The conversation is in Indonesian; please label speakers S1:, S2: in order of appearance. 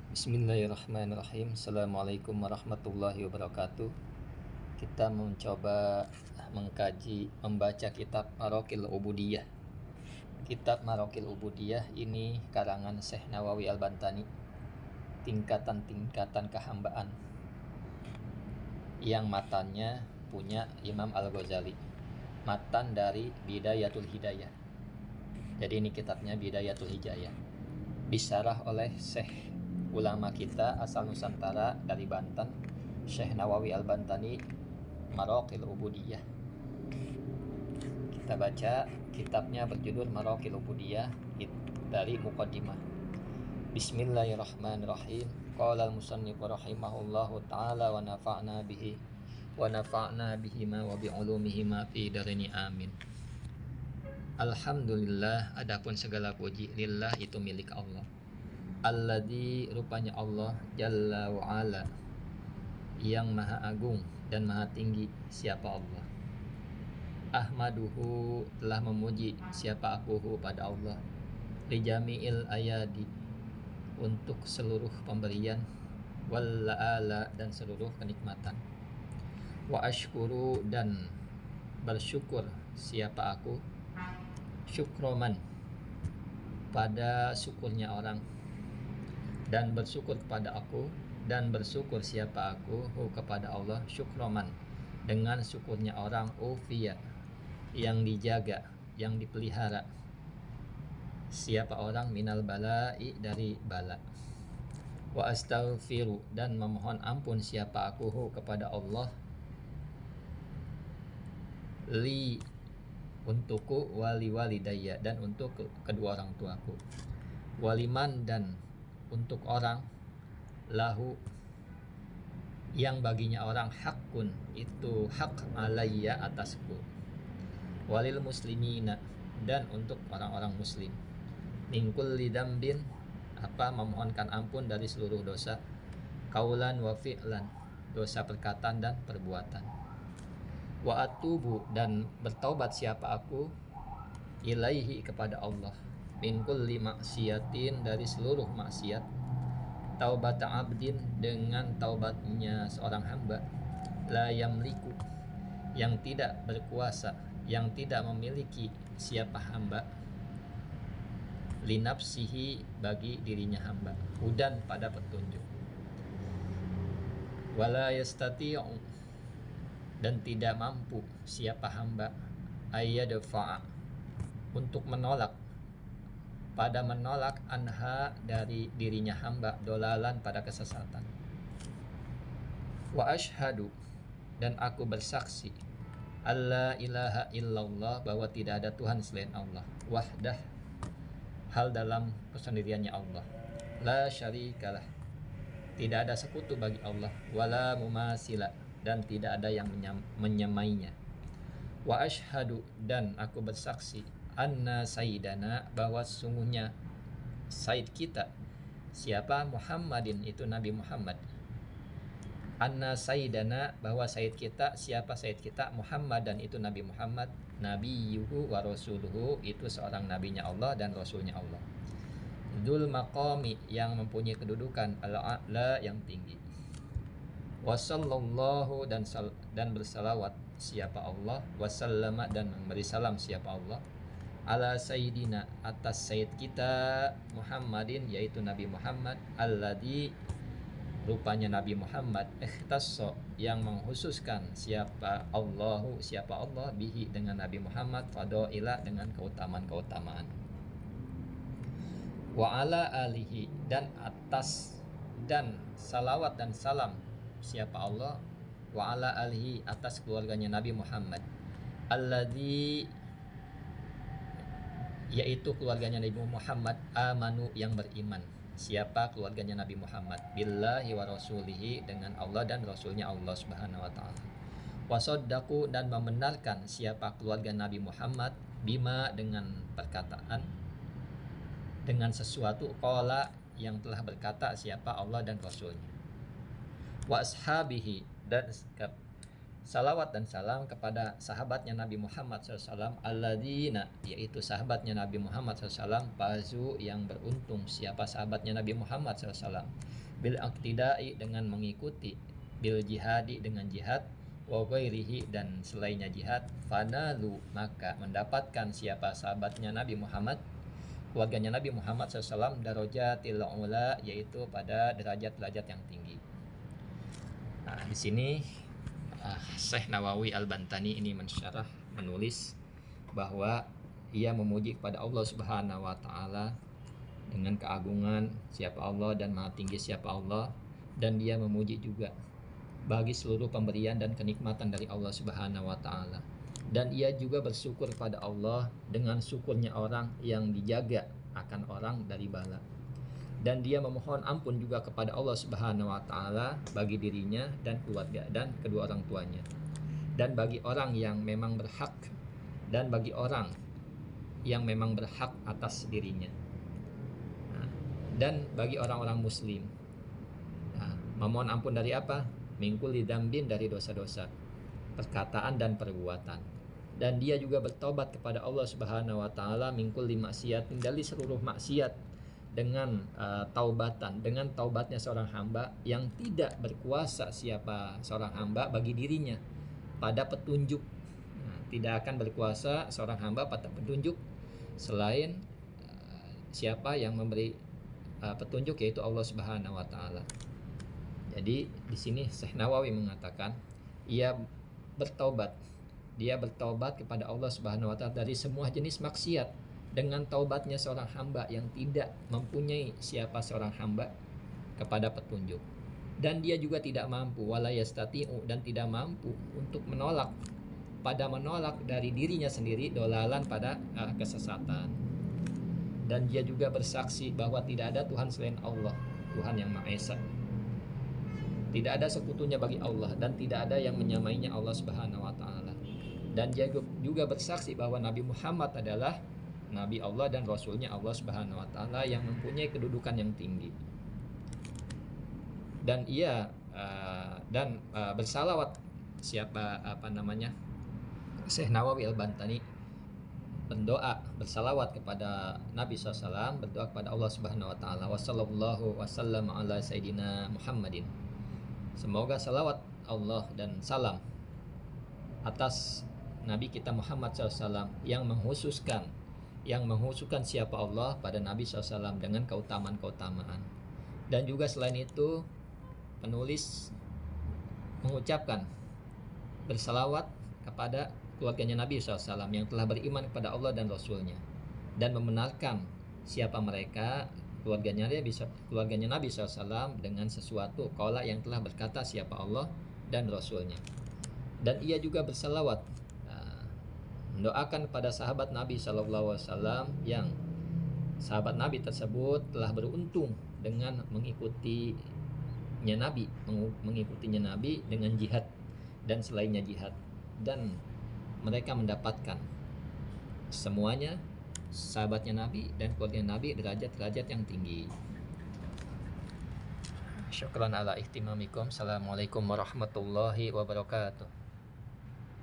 S1: Bismillahirrahmanirrahim. Assalamualaikum warahmatullahi wabarakatuh. Kita mencoba membaca kitab Maraqil Ubudiyah. Kitab Maraqil Ubudiyah ini karangan Syekh Nawawi Al-Bantani, tingkatan-tingkatan kehambaan, yang matannya punya Imam Al-Ghazali, matan dari Bidayatul Hidayah. Jadi ini kitabnya Bidayatul Hidayah, disyarah oleh Syekh ulama kita asal Nusantara dari Banten, Syekh Nawawi Al-Bantani, Maraqil Ubudiyah. Kita baca kitabnya, berjudul Maraqil Ubudiyah, dari muqaddimah. Bismillahirrahmanirrahim. Qala al-musannif rahimahullahu ta'ala wa nafa'na bihima wa bi'ulumihima fi darini amin. Alhamdulillah, adapun segala puji lillah itu milik Allah. Alladzi, rupanya Allah, Jalla wa'ala, yang maha agung dan maha tinggi. Siapa Allah? Ahmaduhu, telah memuji siapa akuhu pada Allah. Lijami'il ayadi, untuk seluruh pemberian. Walla'ala, dan seluruh kenikmatan. Wa ashkuru, dan bersyukur siapa aku. Syukroman, pada syukurnya orang. Dan bersyukur kepada aku, dan bersyukur siapa aku kepada Allah. Syukroman, dengan syukurnya orang. Ufiya, yang dijaga, yang dipelihara. Siapa orang? Minal bala'i, dari bala. Wa astaghfiru, dan memohon ampun siapa aku kepada Allah. Li, untukku. Wali walidayya, dan untuk kedua orang tuaku. Waliman, dan untuk orang. Lahu, yang baginya orang. Hakun, itu hak. Alayya, atasku. Walil muslimina, dan untuk orang-orang muslim. Min kulli dzambin, memohonkan ampun dari seluruh dosa. Kaulan wa fi'lan, dosa perkataan dan perbuatan. Wa atubu, dan bertaubat siapa aku. Ilaihi, kepada Allah. Min kulli maksiatin, dari seluruh maksiat. Taubat abdin, dengan taubatnya seorang hamba. La yamliku, yang tidak berkuasa, yang tidak memiliki siapa hamba. Linafsihi, bagi dirinya hamba. Hudan, pada petunjuk. Wala yastati'u, dan tidak mampu siapa hamba. Ayyadfa'a, untuk menolak, pada menolak. Anha, dari dirinya hamba. Dolalan, pada kesesatan. Wa ashhadu, dan aku bersaksi. Alla ilaha illallah, bahwa tidak ada Tuhan selain Allah. Wahdah, hal dalam kesendiriannya Allah. La syarikalah, tidak ada sekutu bagi Allah. Wala mumasila, dan tidak ada yang menyamainya. Wa ashhadu, dan aku bersaksi. Anna sayyidana, bahwa sungguhnya sayyid kita. Siapa? Muhammadin, itu Nabi Muhammad. Anna sayyidana, bahwa sayyid kita. Siapa sayyid kita? Muhammadan, itu Nabi Muhammad. Nabiyuhu wa rasuluhu, itu seorang nabinya Allah dan rasulnya Allah. Dzul maqami, yang mempunyai kedudukan. Al-a'la, yang tinggi. Wa sallallahu, dan bersalawat siapa Allah. Wasallama, dan memberi salam siapa Allah. Ala sayyidina, atas sayyid kita. Muhammadin, yaitu Nabi Muhammad. Alladzi, rupanya Nabi Muhammad. Ikhtasso, yang menghususkan siapa Allah bihi, dengan Nabi Muhammad. Fadaila, dengan keutamaan-keutamaan. Wa ala alihi, dan atas, dan salawat dan salam siapa Allah. Wa ala alihi, atas keluarganya Nabi Muhammad. Alladzi, yaitu keluarganya Nabi Muhammad. Amanu, yang beriman. Siapa? Keluarganya Nabi Muhammad. Billahi wa rasulihi, dengan Allah dan Rasulnya Allah subhanahu wa ta'ala. Wasodaku, dan membenarkan siapa? Keluarga Nabi Muhammad. Bima, dengan perkataan, dengan sesuatu. Qala, yang telah berkata siapa? Allah dan Rasulnya. Wa ashabihi, dan salawat dan salam kepada sahabatnya Nabi Muhammad SAW, alladzina, yaitu sahabatnya Nabi Muhammad SAW, fazu, yang beruntung. Siapa sahabatnya Nabi Muhammad SAW? Bil iqtidai, dengan mengikuti, bil jihadi, dengan jihad, wa ghairihi, dan selainnya jihad, fanalu, maka mendapatkan siapa sahabatnya Nabi Muhammad, keluarganya Nabi Muhammad SAW, darajatil ula, yaitu pada derajat-derajat yang tinggi. Nah, di sini Syekh Nawawi Al-Bantani ini menulis bahwa ia memuji kepada Allah Subhanahu wa taala dengan keagungan siapa Allah dan maha tinggi siapa Allah, dan dia memuji juga bagi seluruh pemberian dan kenikmatan dari Allah Subhanahu wa taala. Dan ia juga bersyukur pada Allah dengan syukurnya orang yang dijaga akan orang dari bala. Dan dia memohon ampun juga kepada Allah Subhanahu wa taala bagi dirinya dan keluarga dan kedua orang tuanya, dan bagi orang yang memang berhak, dan bagi orang yang memang berhak atas dirinya, dan bagi orang-orang muslim. Memohon ampun dari apa? Mingkul dambin, dari dosa-dosa perkataan dan perbuatan. Dan dia juga bertobat kepada Allah Subhanahu wa taala mingkul maksiat, dari seluruh maksiat, dengan taubatan, dengan taubatnya seorang hamba yang tidak berkuasa siapa seorang hamba bagi dirinya pada petunjuk. Tidak akan berkuasa seorang hamba pada petunjuk selain siapa yang memberi petunjuk, yaitu Allah Subhanahu wa taala. Jadi di sini Syekh Nawawi mengatakan ia bertaubat, dia bertaubat kepada Allah Subhanahu wa taala dari semua jenis maksiat dengan taubatnya seorang hamba yang tidak mempunyai siapa seorang hamba kepada petunjuk, dan dia juga tidak mampu, wala yastati'u, dan tidak mampu untuk menolak dari dirinya sendiri, dolalan, pada kesesatan. Dan dia juga bersaksi bahwa tidak ada Tuhan selain Allah, Tuhan yang Maha Esa. Tidak ada sekutunya bagi Allah dan tidak ada yang menyamainya Allah Subhanahu wa taala. Dan dia juga bersaksi bahwa Nabi Muhammad adalah Nabi Allah dan Rasulnya Allah Subhanahu wa taala yang mempunyai kedudukan yang tinggi. Dan ia bersalawat Syekh Nawawi Al-Bantani berdoa, bersalawat kepada Nabi SAW, berdoa kepada Allah Subhanahu wa taala. Wassallallahu wasallam ala sayyidina Muhammadin. Semoga salawat Allah dan salam atas Nabi kita Muhammad SAW yang menghususkan siapa Allah pada Nabi SAW dengan keutamaan-keutamaan. Dan juga selain itu penulis mengucapkan bersalawat kepada keluarganya Nabi SAW yang telah beriman kepada Allah dan Rasulnya, dan membenarkan siapa mereka, keluarganya Nabi SAW, dengan sesuatu qala yang telah berkata siapa Allah dan Rasulnya. Dan ia juga bersalawat mendoakan kepada sahabat Nabi SAW yang sahabat Nabi tersebut telah beruntung dengan mengikutinya Nabi dengan jihad dan selainnya jihad, dan mereka mendapatkan semuanya sahabatnya Nabi dan keluarga Nabi derajat-derajat yang tinggi. Syukran ala ihtimamikum. Assalamualaikum warahmatullahi wabarakatuh.